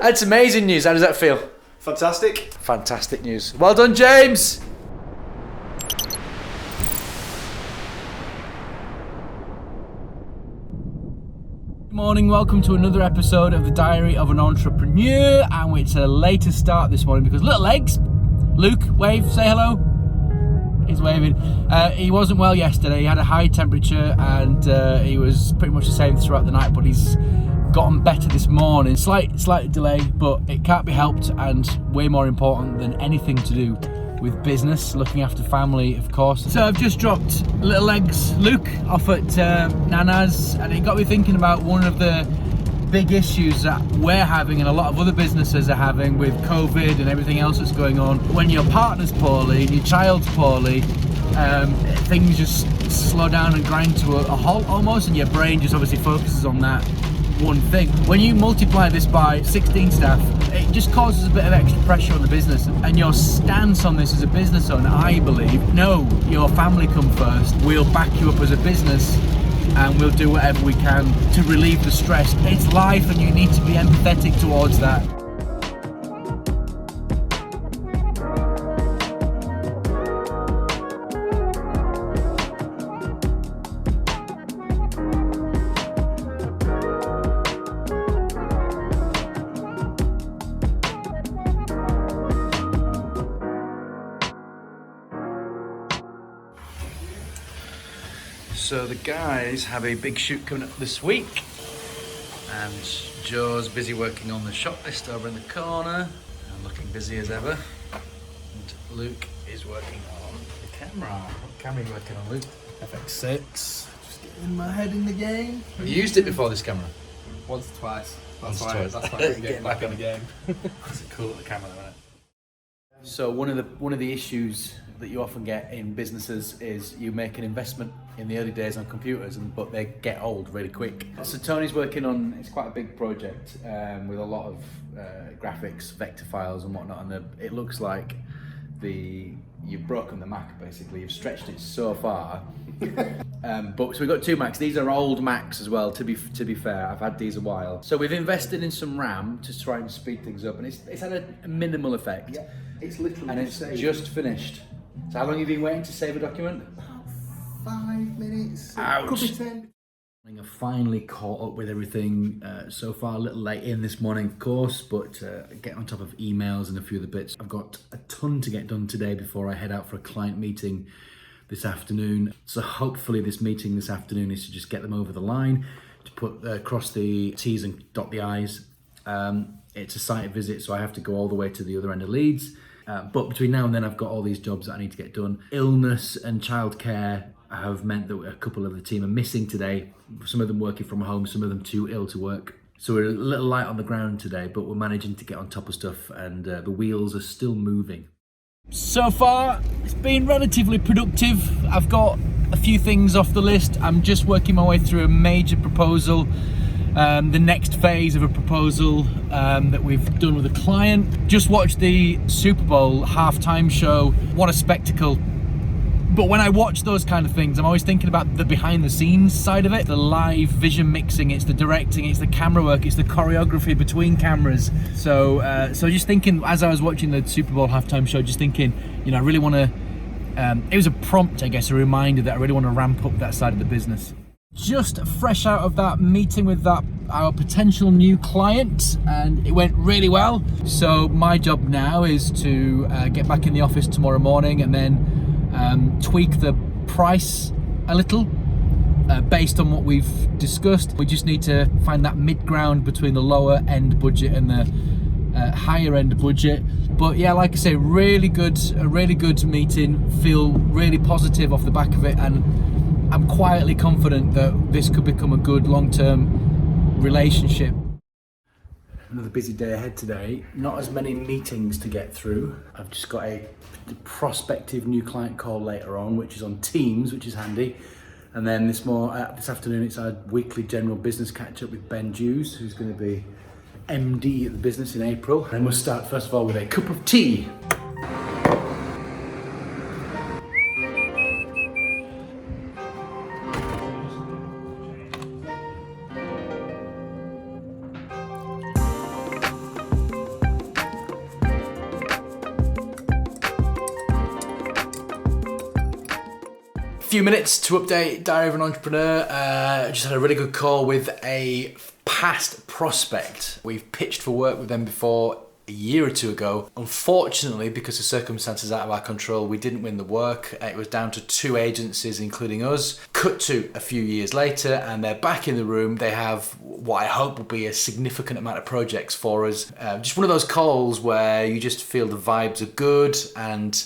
That's amazing news. How does that feel? Fantastic. Fantastic news. Well done, James. Good morning, welcome to another episode of the Diary of an Entrepreneur, and it's a later start this morning because little legs. Luke, wave, say hello. He's waving. He wasn't well yesterday. He had a high temperature and he was pretty much the same throughout the night, but he's gotten better this morning. Slight delay, but it can't be helped, and way more important than anything to do with business, looking after family, of course. So I've just dropped little legs Luke off at Nana's, and it got me thinking about one of the big issues that we're having and a lot of other businesses are having with COVID and everything else that's going on. When your partner's poorly and your child's poorly, things just slow down and grind to a halt almost, and your brain just obviously focuses on that one thing. When you multiply this by 16 staff, it just causes a bit of extra pressure on the business, and your stance on this as a business owner, I believe, no, your family come first. We'll back you up as a business and we'll do whatever we can to relieve the stress. It's life and you need to be empathetic towards that. So the guys have a big shoot coming up this week, and Joe's busy working on the shop list over in the corner and looking busy as ever, and Luke is working on the camera. What camera are you working on, Luke? FX6. Just getting my head in the game. Have you used it before, this camera? Once or twice. That's why I'm Getting back in the game. That's a cool little camera, isn't it? So one of the issues that you often get in businesses is you make an investment in the early days on computers, but they get old really quick. So Tony's working on, it's quite a big project with a lot of graphics, vector files and whatnot, and it looks like you've broken the Mac basically. You've stretched it so far. But so we've got two Macs. These are old Macs as well. To be fair, I've had these a while. So we've invested in some RAM to try and speed things up, and it's had a minimal effect. Yeah, it's literally and it's just finished. So how long have you been waiting to save a document? About 5 minutes. Ouch. Could be 10. I've finally caught up with everything so far. A little late in this morning, of course, but getting on top of emails and a few other bits. I've got a ton to get done today before I head out for a client meeting this afternoon. So hopefully this meeting this afternoon is to just get them over the line, to put cross the T's and dot the I's. It's a site visit, so I have to go all the way to the other end of Leeds. But between now and then, I've got all these jobs that I need to get done. Illness and childcare have meant that a couple of the team are missing today. Some of them working from home, some of them too ill to work. So we're a little light on the ground today, but we're managing to get on top of stuff, and the wheels are still moving. So far, it's been relatively productive. I've got a few things off the list. I'm just working my way through a major proposal. The next phase of a proposal that we've done with a client. Just watched the Super Bowl halftime show. What a spectacle. But when I watch those kind of things, I'm always thinking about the behind the scenes side of it. The live vision mixing, it's the directing, it's the camera work, it's the choreography between cameras. So just thinking, as I was watching the Super Bowl halftime show, just thinking, I really want to, it was a prompt, I guess, a reminder that I really want to ramp up that side of the business. Just fresh out of that meeting with our potential new client, and it went really well. So my job now is to get back in the office tomorrow morning and then tweak the price a little based on what we've discussed. We just need to find that mid-ground between the lower end budget and the higher end budget. But yeah, like I say, a really good meeting. Feel really positive off the back of it, and I'm quietly confident that this could become a good long-term relationship. Another busy day ahead today. Not as many meetings to get through. I've just got a prospective new client call later on, which is on Teams, which is handy. And then this afternoon, it's our weekly general business catch-up with Ben Jews, who's going to be MD at the business in April. And we'll start first of all with a cup of tea. few minutes to update Diary of an Entrepreneur. Just had a really good call with a past prospect. We've pitched for work with them before a year or two ago. Unfortunately, because of circumstances out of our control, we didn't win the work. It was down to 2 agencies, including us. Cut to a few years later, and they're back in the room. They have what I hope will be a significant amount of projects for us. Just one of those calls where you just feel the vibes are good and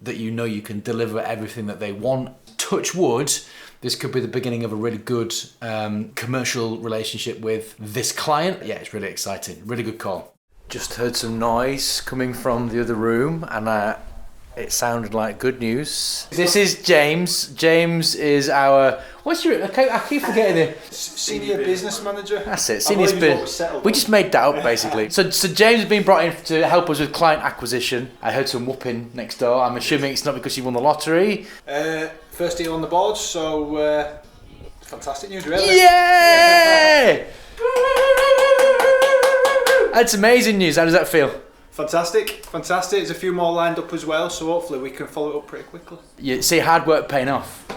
that you know you can deliver everything that they want. Touch wood, this could be the beginning of a really good commercial relationship with this client. Yeah, it's really exciting. Really good call. Just heard some noise coming from the other room, and it sounded like good news. This is James. James is our, what's your, I keep forgetting it. Senior business manager. That's it, senior spin. We just made that up basically. So James has been brought in to help us with client acquisition. I heard some whooping next door. I'm assuming it's not because you won the lottery. First deal on the board, so fantastic news, really. Yay! That's amazing news. How does that feel? Fantastic. There's a few more lined up as well, so hopefully we can follow it up pretty quickly. You see hard work paying off.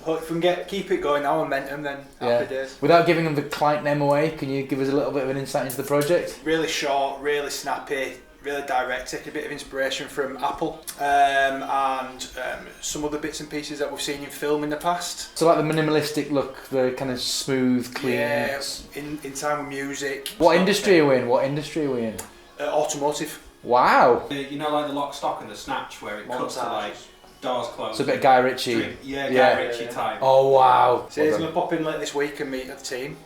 If we can keep it going, our momentum, then happy days. Without giving them the client name away, can you give us a little bit of an insight into the project? Really short, really snappy, really direct, taking a bit of inspiration from Apple and some other bits and pieces that we've seen in film in the past. So like the minimalistic look, the kind of smooth, clean. Yeah, in time with music. What industry are we in? Automotive. Wow. You know, like the Lock, Stock and the Snatch, where it cuts to like doors closed. So a bit of Guy Ritchie. Guy Ritchie type. Oh wow. So he's going to pop in later this week and meet the team.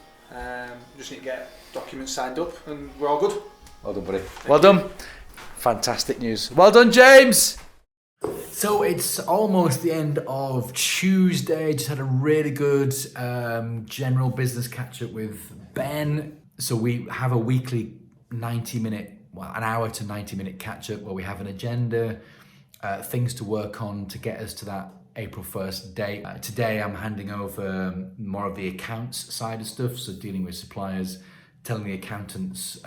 Just need to get documents signed up and we're all good. Well done, buddy. Well done. Fantastic news. Well done, James. So it's almost the end of Tuesday. Just had a really good general business catch up with Ben. So we have a weekly 90-minute, an hour to 90-minute catch up where we have an agenda, things to work on to get us to that April 1st date. Today I'm handing over more of the accounts side of stuff, so dealing with suppliers, telling the accountants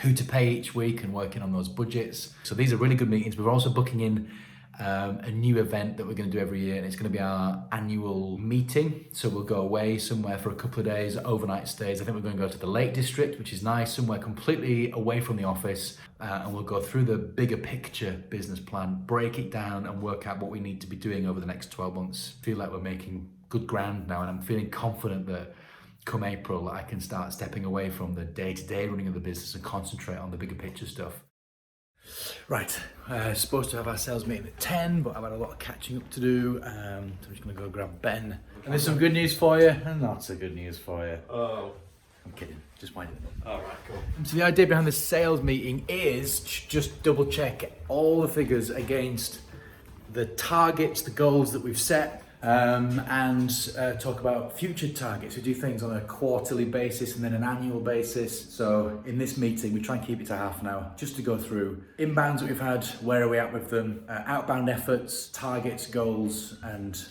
who to pay each week and working on those budgets. So these are really good meetings. We're also booking in a new event that we're going to do every year, and it's going to be our annual meeting. So we'll go away somewhere for a couple of days, overnight stays. I think we're going to go to the Lake District, which is nice, somewhere completely away from the office, and we'll go through the bigger picture business plan, break it down and work out what we need to be doing over the next 12 months. I feel like we're making good ground now, and I'm feeling confident that come April I can start stepping away from the day-to-day running of the business and concentrate on the bigger picture stuff. Right, supposed to have our sales meeting at 10, but I've had a lot of catching up to do, so I'm just going to go grab Ben. And there's some good news for you, and not so good news for you. Oh. I'm kidding, just winding it up. Alright, cool. So the idea behind the sales meeting is just double check all the figures against the targets, the goals that we've set, and talk about future targets. We do things on a quarterly basis and then an annual basis. So in this meeting, we try and keep it to half an hour just to go through inbounds that we've had, where are we at with them, outbound efforts, targets, goals, and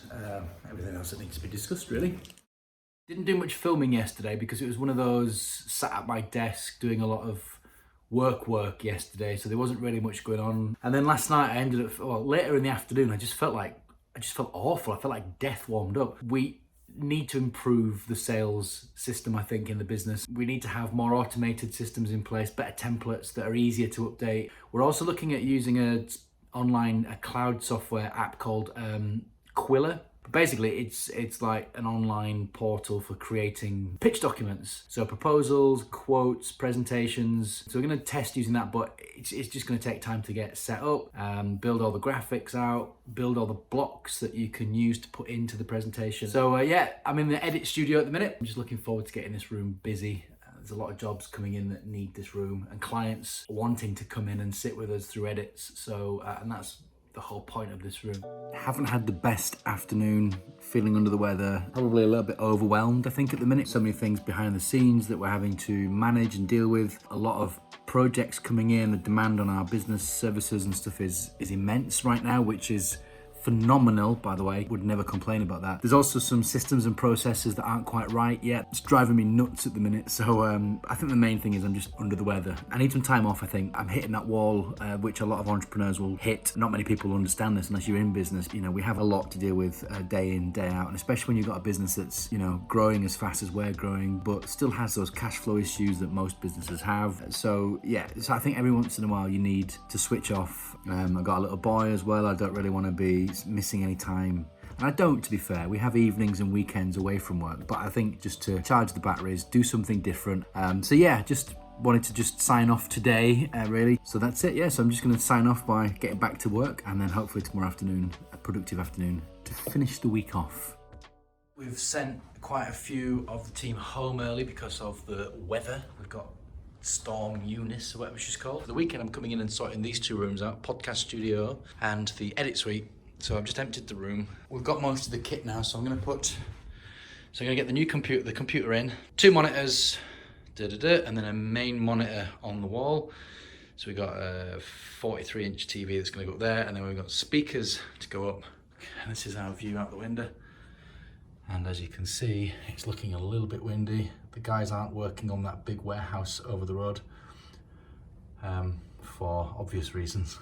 everything else that needs to be discussed, really. Didn't do much filming yesterday because it was one of those sat at my desk doing a lot of work yesterday, so there wasn't really much going on. And then last night I ended up, later in the afternoon, I just felt awful. I felt like death warmed up. We need to improve the sales system, I think, in the business. We need to have more automated systems in place, better templates that are easier to update. We're also looking at using a cloud software app called Quilla. Basically, it's like an online portal for creating pitch documents. So proposals, quotes, presentations. So we're going to test using that, but it's just going to take time to get set up, build all the graphics out, build all the blocks that you can use to put into the presentation. So yeah, I'm in the edit studio at the minute. I'm just looking forward to getting this room busy. There's a lot of jobs coming in that need this room, and clients wanting to come in and sit with us through edits. So, and that's the whole point of this room. Haven't had the best afternoon, feeling under the weather, probably a little bit overwhelmed I think at the minute. So many things behind the scenes that we're having to manage and deal with, a lot of projects coming in. The demand on our business services and stuff is immense right now, which is phenomenal, by the way. Would never complain about that. There's also some systems and processes that aren't quite right yet. It's driving me nuts at the minute. So I think the main thing is I'm just under the weather. I need some time off, I think. I'm hitting that wall, which a lot of entrepreneurs will hit. Not many people understand this unless you're in business. You know, we have a lot to deal with day in, day out. And especially when you've got a business that's, you know, growing as fast as we're growing, but still has those cash flow issues that most businesses have. So yeah, so I think every once in a while you need to switch off. I've got a little boy as well. I don't really want to be missing any time. And I don't, to be fair. We have evenings and weekends away from work, but I think just to charge the batteries, do something different. So yeah, just wanted to just sign off today, really. So that's it, yeah. So I'm just going to sign off by getting back to work, and then hopefully tomorrow afternoon, a productive afternoon, to finish the week off. We've sent quite a few of the team home early because of the weather. We've got Storm Eunice, or whatever she's called. For the weekend, I'm coming in and sorting these two rooms out, podcast studio and the edit suite. So I've just emptied the room. We've got most of the kit now, so I'm going to get the new computer in, 2 monitors, and then a main monitor on the wall. So we've got a 43-inch TV that's going to go up there, and then we've got speakers to go up. And this is our view out the window. And as you can see, it's looking a little bit windy. The guys aren't working on that big warehouse over the road for obvious reasons.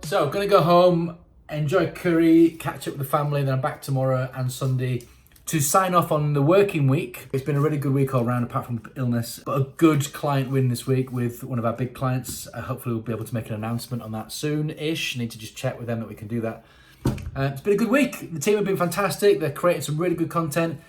So I'm gonna go home, enjoy curry, catch up with the family, then I'm back tomorrow and Sunday to sign off on the working week. It's been a really good week all round, apart from illness, but a good client win this week with one of our big clients. Hopefully we'll be able to make an announcement on that soon-ish. Need to just check with them that we can do that. It's been a good week. The team have been fantastic. They're creating some really good content.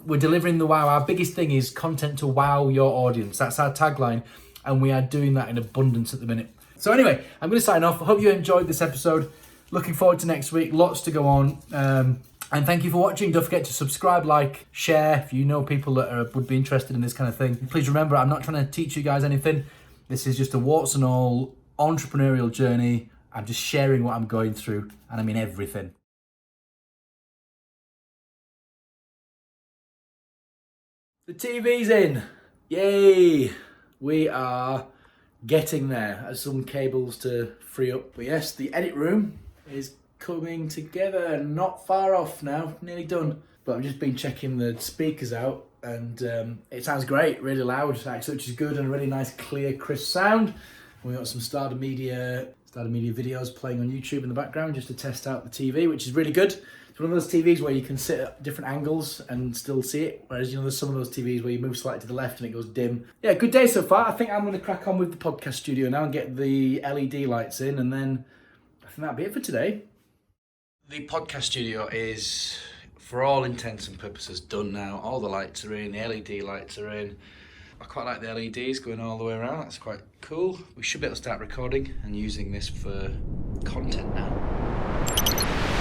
We're delivering the wow. Our biggest thing is content to wow your audience. That's our tagline, and we are doing that in abundance at the minute. So anyway, I'm going to sign off. I hope you enjoyed this episode. Looking forward to next week. Lots to go on. And thank you for watching. Don't forget to subscribe, like, share if you know people that would be interested in this kind of thing. Please remember, I'm not trying to teach you guys anything. This is just a warts and all entrepreneurial journey. I'm just sharing what I'm going through, and I mean everything. The TV's in. Yay! We are getting there. As some cables to free up. But yes, the edit room is coming together. Not far off now, nearly done. But I've just been checking the speakers out, and it sounds great, really loud actually, which is good, and a really nice, clear, crisp sound. We've got some Starter Media videos playing on YouTube in the background just to test out the TV, which is really good. It's one of those TVs where you can sit at different angles and still see it, whereas, you know, there's some of those TVs where you move slightly to the left and it goes dim. Yeah, good day so far. I think I'm going to crack on with the podcast studio now and get the LED lights in, and then I think that'll be it for today. The podcast studio is, for all intents and purposes, done now. All the lights are in, the LED lights are in. I quite like the LEDs going all the way around. That's quite cool. We should be able to start recording and using this for content now.